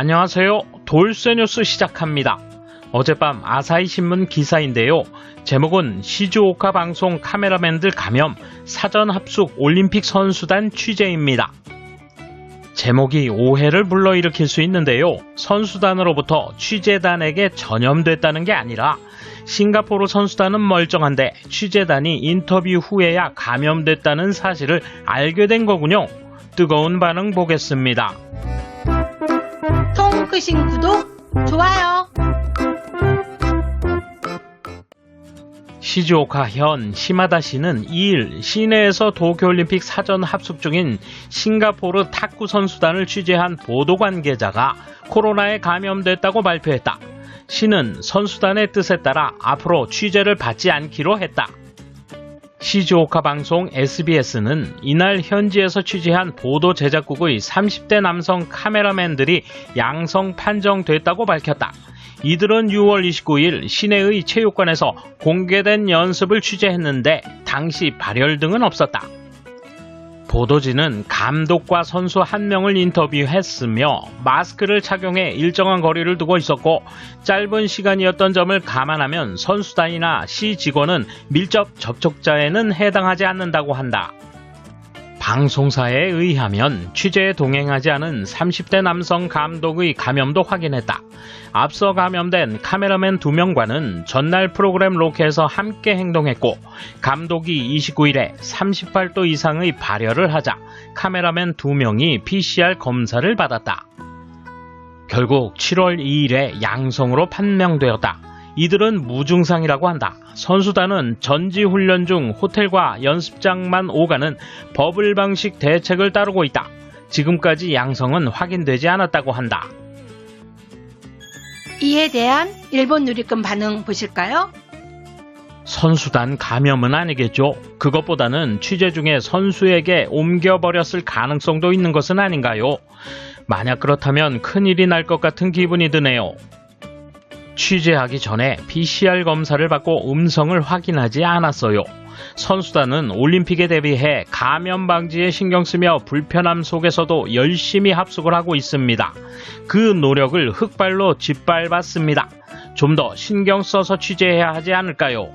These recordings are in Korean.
안녕하세요. 돌쇠뉴스 시작합니다. 어젯밤 아사히 신문 기사인데요. 제목은 시즈오카 방송 카메라맨들 감염, 사전 합숙 올림픽 선수단 취재입니다. 제목이 오해를 불러일으킬 수 있는데요. 선수단으로부터 취재단에게 전염됐다는 게 아니라 싱가포르 선수단은 멀쩡한데 취재단이 인터뷰 후에야 감염됐다는 사실을 알게 된 거군요. 뜨거운 반응 보겠습니다. 끄신 구독, 좋아요. 시즈오카 현 시마다 씨는 2일 시내에서 도쿄올림픽 사전 합숙 중인 싱가포르 탁구 선수단을 취재한 보도 관계자가 코로나에 감염됐다고 발표했다. 시는 선수단의 뜻에 따라 앞으로 취재를 받지 않기로 했다. 시즈오카 방송 SBS는 이날 현지에서 취재한 보도 제작국의 30대 남성 카메라맨들이 양성 판정됐다고 밝혔다. 이들은 6월 29일 시내의 체육관에서 공개된 연습을 취재했는데 당시 발열 등은 없었다. 보도진은 감독과 선수 한 명을 인터뷰했으며 마스크를 착용해 일정한 거리를 두고 있었고 짧은 시간이었던 점을 감안하면 선수단이나 시 직원은 밀접 접촉자에는 해당하지 않는다고 한다. 방송사에 의하면 취재에 동행하지 않은 30대 남성 감독의 감염도 확인했다. 앞서 감염된 카메라맨 2명과는 전날 프로그램 로케에서 함께 행동했고 감독이 29일에 38도 이상의 발열을 하자 카메라맨 2명이 PCR 검사를 받았다. 결국 7월 2일에 양성으로 판명되었다. 이들은 무증상이라고 한다. 선수단은 전지훈련 중 호텔과 연습장만 오가는 버블 방식 대책을 따르고 있다. 지금까지 양성은 확인되지 않았다고 한다. 이에 대한 일본 누리꾼 반응 보실까요? 선수단 감염은 아니겠죠. 그것보다는 취재 중에 선수에게 옮겨버렸을 가능성도 있는 것은 아닌가요? 만약 그렇다면 큰일이 날 것 같은 기분이 드네요. 취재하기 전에 PCR 검사를 받고 음성을 확인하지 않았어요. 선수단은 올림픽에 대비해 감염 방지에 신경 쓰며 불편함 속에서도 열심히 합숙을 하고 있습니다. 그 노력을 흑발로 짓밟았습니다. 좀 더 신경 써서 취재해야 하지 않을까요?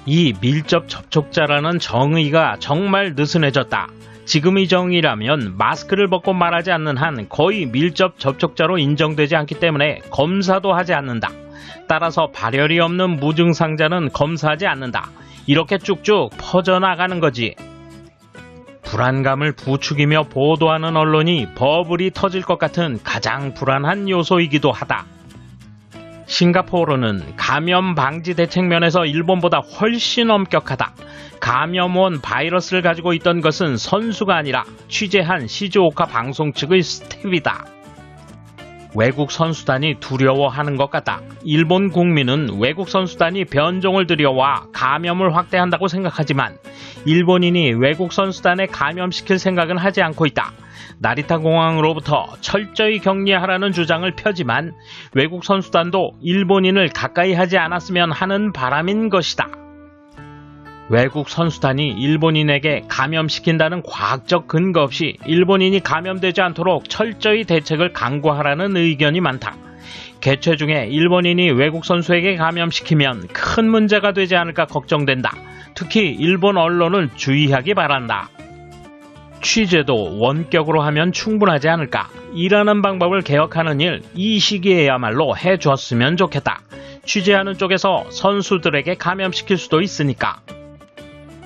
이 밀접 접촉자라는 정의가 정말 느슨해졌다. 지금의 정의라면 마스크를 벗고 말하지 않는 한 거의 밀접 접촉자로 인정되지 않기 때문에 검사도 하지 않는다. 따라서 발열이 없는 무증상자는 검사하지 않는다. 이렇게 쭉쭉 퍼져나가는 거지. 불안감을 부추기며 보도하는 언론이 버블이 터질 것 같은 가장 불안한 요소이기도 하다. 싱가포르는 감염 방지 대책 면에서 일본보다 훨씬 엄격하다. 감염원 바이러스를 가지고 있던 것은 선수가 아니라 취재한 시즈오카 방송 측의 스텝이다. 외국 선수단이 두려워하는 것 같다. 일본 국민은 외국 선수단이 변종을 들여와 감염을 확대한다고 생각하지만 일본인이 외국 선수단에 감염시킬 생각은 하지 않고 있다. 나리타 공항으로부터 철저히 격리하라는 주장을 펴지만 외국 선수단도 일본인을 가까이 하지 않았으면 하는 바람인 것이다. 외국 선수단이 일본인에게 감염시킨다는 과학적 근거 없이 일본인이 감염되지 않도록 철저히 대책을 강구하라는 의견이 많다. 개최 중에 일본인이 외국 선수에게 감염시키면 큰 문제가 되지 않을까 걱정된다. 특히 일본 언론을 주의하기 바란다. 취재도 원격으로 하면 충분하지 않을까? 일하는 방법을 개혁하는 일, 이 시기에야말로 해줬으면 좋겠다. 취재하는 쪽에서 선수들에게 감염시킬 수도 있으니까.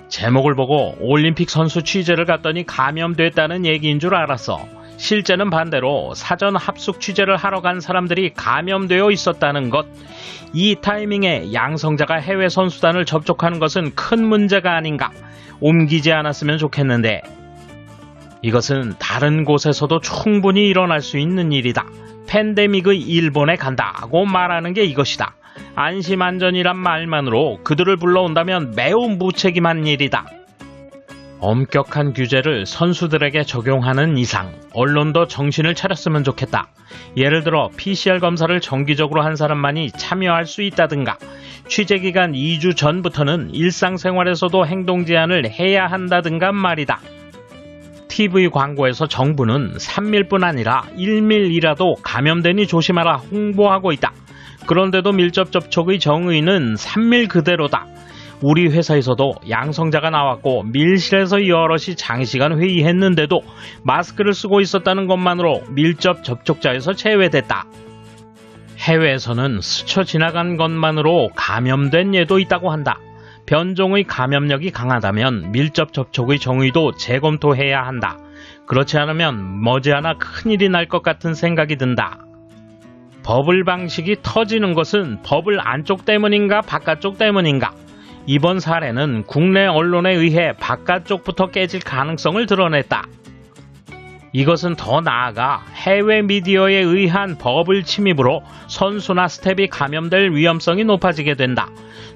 제목을 보고 올림픽 선수 취재를 갔더니 감염됐다는 얘기인 줄 알았어. 실제는 반대로 사전 합숙 취재를 하러 간 사람들이 감염되어 있었다는 것. 이 타이밍에 양성자가 해외 선수단을 접촉하는 것은 큰 문제가 아닌가. 옮기지 않았으면 좋겠는데. 이것은 다른 곳에서도 충분히 일어날 수 있는 일이다. 팬데믹의 일본에 간다고 말하는 게 이것이다. 안심안전이란 말만으로 그들을 불러온다면 매우 무책임한 일이다. 엄격한 규제를 선수들에게 적용하는 이상 언론도 정신을 차렸으면 좋겠다. 예를 들어 PCR 검사를 정기적으로 한 사람만이 참여할 수 있다든가 취재기간 2주 전부터는 일상생활에서도 행동 제한을 해야 한다든가 말이다. TV 광고에서 정부는 3밀뿐 아니라 1밀이라도 감염되니 조심하라 홍보하고 있다. 그런데도 밀접 접촉의 정의는 3밀 그대로다. 우리 회사에서도 양성자가 나왔고 밀실에서 여럿이 장시간 회의했는데도 마스크를 쓰고 있었다는 것만으로 밀접 접촉자에서 제외됐다. 해외에서는 스쳐 지나간 것만으로 감염된 예도 있다고 한다. 변종의 감염력이 강하다면 밀접 접촉의 정의도 재검토해야 한다. 그렇지 않으면 머지않아 큰일이 날 것 같은 생각이 든다. 버블 방식이 터지는 것은 버블 안쪽 때문인가 바깥쪽 때문인가? 이번 사례는 국내 언론에 의해 바깥쪽부터 깨질 가능성을 드러냈다. 이것은 더 나아가 해외 미디어에 의한 버블 침입으로 선수나 스텝이 감염될 위험성이 높아지게 된다.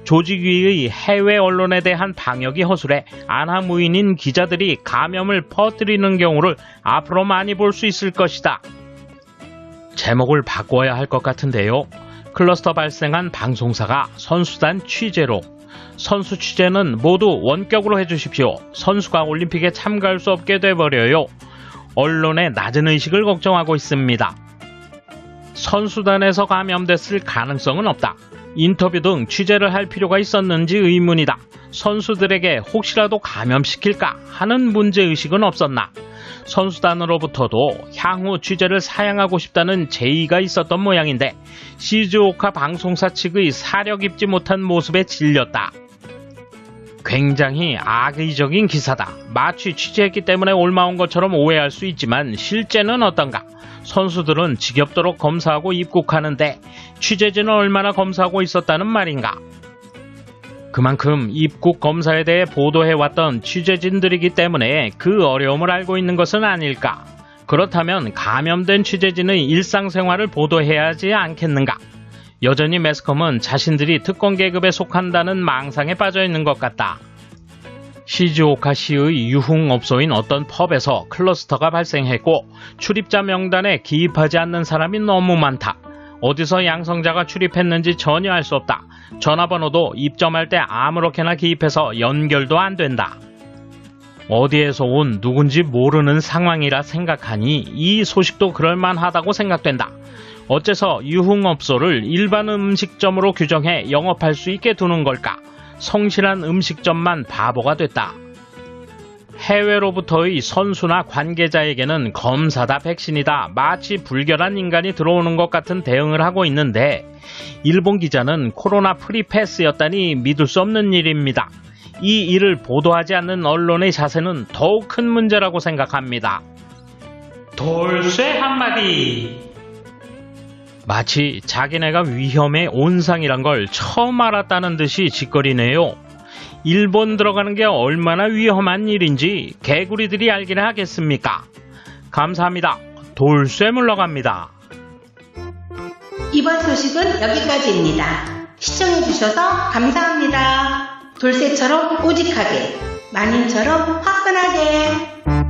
조직위의 해외 언론에 대한 방역이 허술해 안하무인인 기자들이 감염을 퍼뜨리는 경우를 앞으로 많이 볼 수 있을 것이다. 제목을 바꿔야 할 것 같은데요. 클러스터 발생한 방송사가 선수단 취재로. 선수 취재는 모두 원격으로 해주십시오. 선수가 올림픽에 참가할 수 없게 돼버려요. 언론의 낮은 의식을 걱정하고 있습니다. 선수단에서 감염됐을 가능성은 없다. 인터뷰 등 취재를 할 필요가 있었는지 의문이다. 선수들에게 혹시라도 감염시킬까 하는 문제의식은 없었나? 선수단으로부터도 향후 취재를 사양하고 싶다는 제의가 있었던 모양인데 시즈오카 방송사 측의 사려 깊지 못한 모습에 질렸다. 굉장히 악의적인 기사다. 마치 취재했기 때문에 올마온 것처럼 오해할 수 있지만 실제는 어떤가? 선수들은 지겹도록 검사하고 입국하는데 취재진은 얼마나 검사하고 있었다는 말인가? 그만큼 입국 검사에 대해 보도해왔던 취재진들이기 때문에 그 어려움을 알고 있는 것은 아닐까? 그렇다면 감염된 취재진의 일상생활을 보도해야 하지 않겠는가? 여전히 매스컴은 자신들이 특권 계급에 속한다는 망상에 빠져있는 것 같다. 시즈오카시의 유흥업소인 어떤 펍에서 클러스터가 발생했고 출입자 명단에 기입하지 않는 사람이 너무 많다. 어디서 양성자가 출입했는지 전혀 알 수 없다. 전화번호도 입점할 때 아무렇게나 기입해서 연결도 안 된다. 어디에서 온 누군지 모르는 상황이라 생각하니 이 소식도 그럴만하다고 생각된다. 어째서 유흥업소를 일반 음식점으로 규정해 영업할 수 있게 두는 걸까? 성실한 음식점만 바보가 됐다. 해외로부터의 선수나 관계자에게는 검사다 백신이다 마치 불결한 인간이 들어오는 것 같은 대응을 하고 있는데 일본 기자는 코로나 프리패스였다니 믿을 수 없는 일입니다. 이 일을 보도하지 않는 언론의 자세는 더욱 큰 문제라고 생각합니다. 돌쇠 한마디. 마치 자기네가 위험의 온상이란 걸 처음 알았다는 듯이 짓거리네요. 일본 들어가는 게 얼마나 위험한 일인지 개구리들이 알기나 하겠습니까? 감사합니다. 돌쇠 물러갑니다. 이번 소식은 여기까지입니다. 시청해주셔서 감사합니다. 돌쇠처럼 오직하게, 마님처럼 화끈하게.